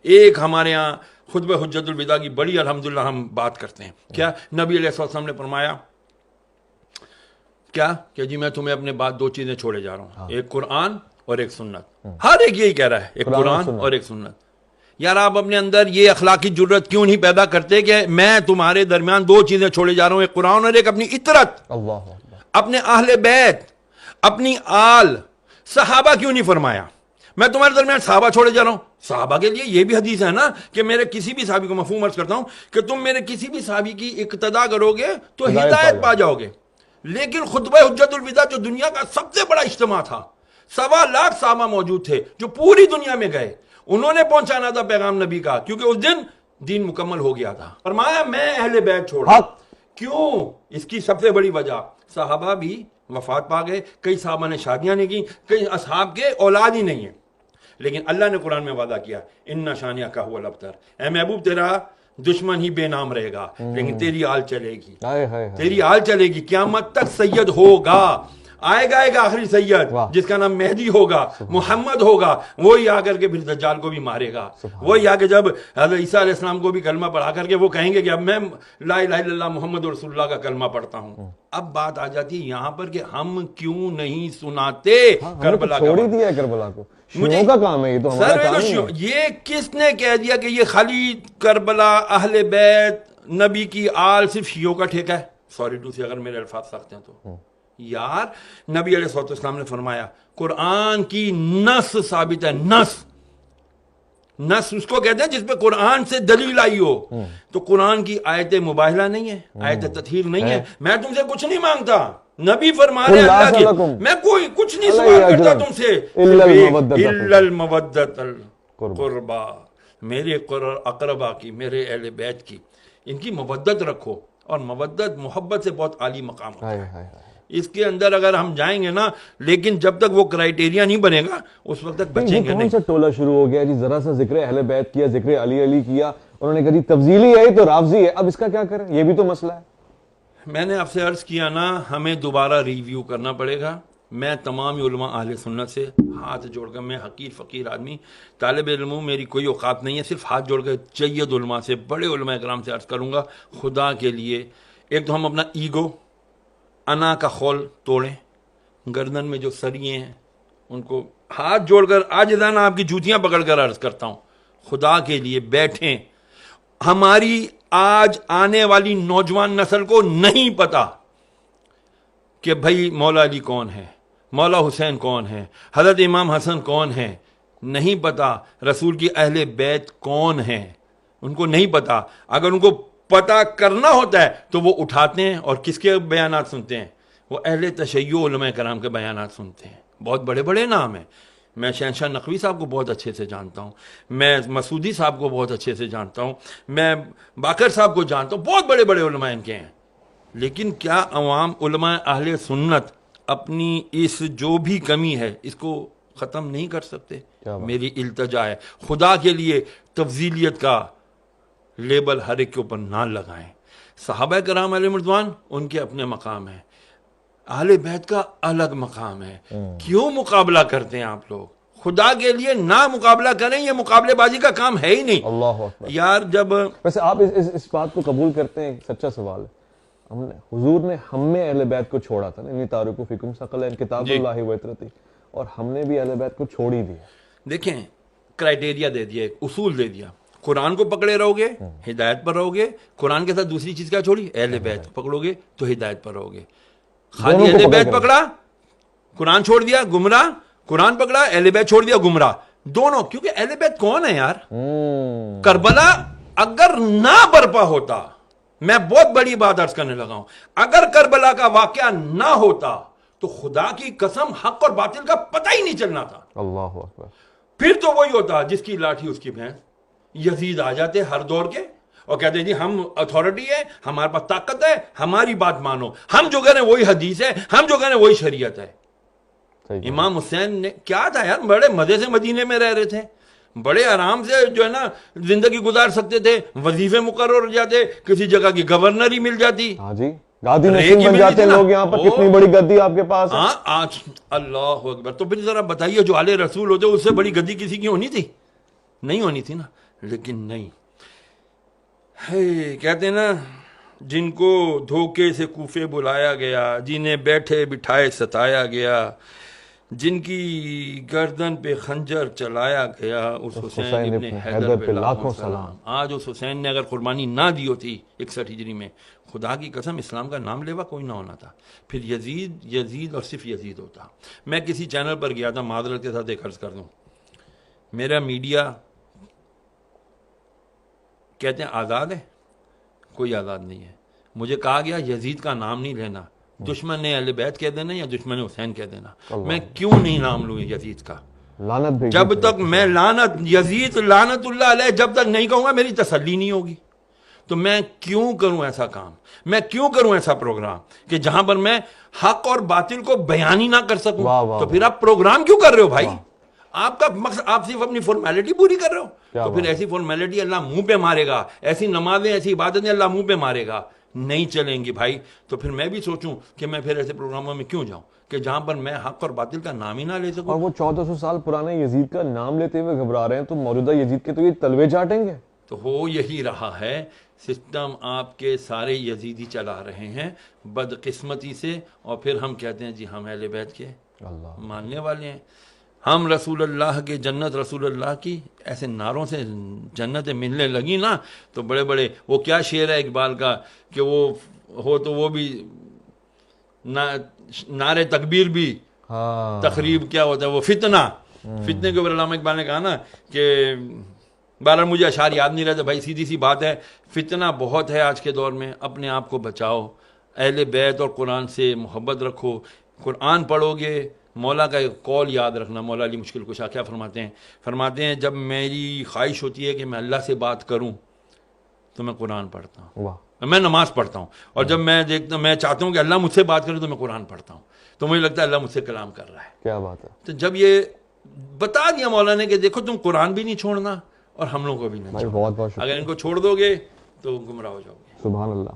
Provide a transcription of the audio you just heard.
ایک ہمارے ہاں خطبہ حجت الوداع کی بڑی الحمدللہ ہم بات کرتے ہیں. کیا نبی علیہ السلام نے فرمایا کیا کہ جی میں تمہیں اپنے بعد دو چیزیں چھوڑے جا رہا ہوں, ایک قرآن اور ایک سنت. ہر ایک یہی کہہ رہا ہے, ایک قرآن اور ایک سنت. یار آپ اپنے اندر یہ اخلاقی جرت کیوں نہیں پیدا کرتے کہ میں تمہارے درمیان دو چیزیں چھوڑے جا رہا ہوں, ایک قرآن اور ایک اپنی اطرت, اپنے اہل بیت, اپنی آل. صحابہ کیوں نہیں فرمایا میں تمہارے درمیان صحابہ چھوڑے جا رہا ہوں؟ صحابہ کے لیے یہ بھی حدیث ہے نا کہ میرے کسی بھی صحابی کو, مفہوم عرض کرتا ہوں کہ تم میرے کسی بھی صحابی کی اقتدا کرو گے تو ہدایت پا جاؤ گے. لیکن خطبہ حجت الوداع جو دنیا کا سب سے بڑا اجتماع تھا, 1.25 لاکھ صحابہ موجود تھے جو پوری دنیا میں گئے, انہوں نے پہنچانا تھا پیغام نبی کا, کیونکہ اس دن دین مکمل ہو گیا تھا. فرمایا میں اہل بیت چھوڑا. کیوں؟ اس کی سب سے بڑی وجہ, صحابہ بھی وفات پا گئے, کئی صحابہ نے شادیاں نہیں کی, کئی اصحاب کے اولاد ہی نہیں ہیں, لیکن اللہ نے قرآن میں وعدہ کیا ان شانیہ کا هو الابتر, اے محبوب تیرا دشمن ہی بے نام رہے گا لیکن تیری آل چلے گی, تیری آل چلے گی, قیامت تک سید ہوگا. آئے گا ایک آخری سید جس کا نام مہدی ہوگا, محمد ہوگا, وہی آ کر کے پھر دجال کو بھی مارے گا, وہی آ کے جب حضرت عیسیٰ علیہ السلام کو بھی کلمہ پڑھا کر کے وہ کہیں گے کہ اب میں لا الہ الا اللہ محمد رسول اللہ کا کلمہ پڑھتا ہوں. اب بات آ جاتی ہے یہاں پر کہ ہم کیوں نہیں سناتے کربلا کا, چھوڑ دیا کربلا کو, شیعوں کا کام ہے یہ, تو ہمارا کام نہیں ہے. یہ کس نے کہہ دیا کہ یہ خالی کربلا, اہل بیت, نبی کی آل صرف شیعوں کا ٹھیکہ ہے؟ سوری ٹو سے اگر میرے الفاظ سخت ہیں تو یار, نبی علیہ السلام نے فرمایا قرآن کی نص ثابت ہے. نص اس کو کہتے ہیں جس پہ قرآن سے دلیل آئی ہو. تو قرآن کی آیت مباہلہ نہیں ہے, آیت تطہیر نہیں ہے. میں تم سے کچھ نہیں مانگتا, نبی فرما رہے اللہ کی, میں کوئی کچھ نہیں سوال کرتا تم سے, الا المودۃ القربا, میرے اقربا کی, میرے اہل بیت کی, ان کی مودت رکھو. اور مودت محبت سے بہت عالی مقام ہوتا ہے. اس کے اندر اگر ہم جائیں گے نا, لیکن جب تک وہ کرائیٹیریا نہیں بنے گا اس وقت تک بچیں گے نہیں. کون سا ٹولہ شروع ہو گیا جی, ذرا سا ذکر اہل بیت کیا, ذکر علی کیا, انہوں نے کہا جی تفضیلی ہے تو رافضی ہے, اب اس کا کیا کریں, یہ بھی تو مسئلہ ہے. میں نے آپ سے عرض کیا نا, ہمیں دوبارہ ریویو کرنا پڑے گا. میں تمام علماء اہل سنت سے ہاتھ جوڑ کر, میں حقیر فقیر آدمی, طالب علم ہوں, میری کوئی اوقات نہیں ہے, صرف ہاتھ جوڑ کر جید علماء سے, بڑے علماء کرام سے عرض کروں گا, خدا کے لیے ایک تو ہم اپنا ایگو, انا کا خول توڑیں, گردن میں جو سریے ہیں ان کو ہاتھ جوڑ کر عاجزانہ آپ کی جوتیاں پکڑ کر عرض کرتا ہوں, خدا کے لیے بیٹھیں. ہماری آج آنے والی نوجوان نسل کو نہیں پتا کہ بھائی مولا علی کون ہے, مولا حسین کون ہے, حضرت امام حسن کون ہے, نہیں پتا. رسول کی اہل بیت کون ہیں, ان کو نہیں پتا. اگر ان کو پتا کرنا ہوتا ہے تو وہ اٹھاتے ہیں اور کس کے بیانات سنتے ہیں, وہ اہل تشیع علماء کرام کے بیانات سنتے ہیں. بہت بڑے بڑے نام ہیں, میں شہنشاہ نقوی صاحب کو بہت اچھے سے جانتا ہوں, میں مسعودی صاحب کو بہت اچھے سے جانتا ہوں, میں باقر صاحب کو جانتا ہوں, بہت بڑے بڑے علماء ان کے ہیں. لیکن کیا عوام علماء اہل سنت اپنی اس جو بھی کمی ہے اس کو ختم نہیں کر سکتے؟ میری التجا ہے, خدا کے لیے تفضیلیت کا لیبل ہر ایک کے اوپر نہ لگائیں. صحابہ کرام علیہ رضوان ان کے اپنے مقام ہیں, اہل بیت کا الگ مقام ہے. کیوں مقابلہ کرتے ہیں آپ لوگ؟ خدا کے لیے نہ مقابلہ کریں, یہ مقابلے بازی کا کام ہے ہی نہیں. اللہ اکبر. یار جب ویسے آپ اس بات کو قبول کرتے ہیں, سچا سوال ہے, حضور نے ہم میں اہل بیت کو چھوڑا تھا نا, انی تارکو فیکم ثقلین کتاب اللہ و اطرتی, اور ہم نے بھی اہل بیت کو چھوڑ ہی دیا. دیکھیں کرائیٹیریا دے دیا, ایک اصول دے دیا, قرآن کو پکڑے رہو گے ہدایت پر رہو گے, قرآن کے ساتھ دوسری چیز کیا چھوڑی, اہل بیت پکڑو گے تو ہدایت پر رہو گے. خالی اہل بیت پکڑا, قرآن چھوڑ دیا گمراہ, قرآن پکڑا اہل بیت چھوڑ دیا گمراہ, دونوں. کیونکہ اہل بیت کون ہے یار؟ کربلا اگر نہ برپا ہوتا, میں بہت بڑی بات عرض کرنے لگا ہوں, اگر کربلا کا واقعہ نہ ہوتا تو خدا کی قسم حق اور باطل کا پتہ ہی نہیں چلنا تھا. اللہ اکبر. پھر تو وہی ہوتا جس کی لاٹھی اس کی بھینس. یزید آ جاتے ہر دور کے اور کہتے ہیں جی ہم اتھارٹی ہے, ہمارے پاس طاقت ہے, ہماری بات مانو, ہم جو کہہ رہے ہیں وہی حدیث ہے, ہم جو کہہ رہے ہیں وہی شریعت ہے. امام حسین نے کیا تھا یار, بڑے مزے سے مدینے میں رہ رہے تھے, بڑے آرام سے جو ہے نا زندگی گزار سکتے تھے, وظیفے مقرر ہو جاتے, کسی جگہ کی گورنر ہی مل جاتی. ہاں جی, گادی نشین بن جاتے لوگ یہاں پر. کتنی بڑی گدی آپ کے پاس ہے. ہاں آج اللہ اکبر. تو پھر ذرا بتائیے جو آل رسول ہوتے اس سے بڑی گدی کسی کی ہونی تھی؟ نہیں ہونی تھی نا، لیکن نہیں ہے۔ کہتے ہیں نا جن کو دھوکے سے کوفے بلایا گیا، جنہیں بیٹھے بٹھائے ستایا گیا، جن کی گردن پہ خنجر چلایا گیا، اس حسین ابن حیدر پہ لاکھوں سلام۔ آج اس حسین نے اگر قربانی نہ دی ہوتی 61 ہجری میں، خدا کی قسم اسلام کا نام لیوا کوئی نہ ہونا تھا، پھر یزید اور صرف یزید ہوتا۔ میں کسی چینل پر گیا تھا، معذرت کے ساتھ ایک عرض کر دوں، میرا میڈیا کہتے ہیں آزاد ہے، کوئی آزاد نہیں ہے۔ مجھے کہا گیا یزید کا نام نہیں لینا، دشمن نے اہل بیت کہہ دینا یا دشمن حسین کہہ دینا۔ میں کیوں نہیں نام لوں یزید کا؟ لعنت بھیجی جب تک میں یزید لعنت اللہ علیہ جب تک نہیں کہوں گا میری تسلی نہیں ہوگی۔ تو میں کیوں کروں ایسا کام، میں کیوں کروں ایسا پروگرام کہ جہاں پر میں حق اور باطل کو بیان ہی نہ کر سکوں؟ تو پھر آپ پروگرام کیوں کر رہے ہو بھائی؟ آپ کا مقصد، آپ صرف اپنی فارمیلٹی پوری کر رہے ہو، تو پھر ایسی فارمیلٹی اللہ منہ پہ مارے گا، ایسی نمازیں ایسی عبادتیں اللہ منہ پہ مارے گا، نہیں چلیں گی بھائی۔ تو پھر میں بھی سوچوں کہ میں پھر ایسے پروگراموں میں کیوں جاؤں کہ جہاں پر میں حق اور باطل کا نام ہی نہ لے سکوں۔ اور وہ 1400 سال پرانے یزید کا نام لیتے ہوئے گھبرا رہے ہیں، تو موجودہ یزید کے تو یہ تلوے چاٹیں گے۔ تو ہو یہی رہا ہے، سسٹم آپ کے سارے یزیدی چلا رہے ہیں بدقسمتی سے، اور پھر ہم کہتے ہیں جی ہم اہل بیت کے ماننے والے ہیں، ہم رسول اللہ کے جنت رسول اللہ کی، ایسے نعروں سے جنتیں ملنے لگی نا تو بڑے بڑے، وہ کیا شعر ہے اقبال کا کہ وہ ہو تو وہ بھی نعرے تکبیر بھی، تقریب کیا ہوتا ہے وہ فتنہ، فتنے کے اوپر علامہ اقبال نے کہا نا کہ بہرحال مجھے اشعار یاد نہیں رہتے بھائی، سیدھی سی بات ہے، فتنہ بہت ہے آج کے دور میں، اپنے آپ کو بچاؤ، اہل بیت اور قرآن سے محبت رکھو، قرآن پڑھو گے۔ مولا کا ایک قول یاد رکھنا، مولا علی مشکل کشا کیا فرماتے ہیں جب میری خواہش ہوتی ہے کہ میں اللہ سے بات کروں تو میں قرآن پڑھتا ہوں، میں نماز پڑھتا ہوں، اور جب میں دیکھتا ہوں، میں چاہتا ہوں کہ اللہ مجھ سے بات کرے تو میں قرآن پڑھتا ہوں، تو مجھے لگتا ہے اللہ مجھ سے کلام کر رہا ہے۔ کیا بات ہے۔ تو جب یہ بتا دیا مولا نے کہ دیکھو تم قرآن بھی نہیں چھوڑنا اور ہم لوگوں کو بھی نہیں چھوڑنا، بہت بہت اگر ان کو چھوڑ دو گے تو گمراہ ہو جاؤ گے۔ سبحان اللہ۔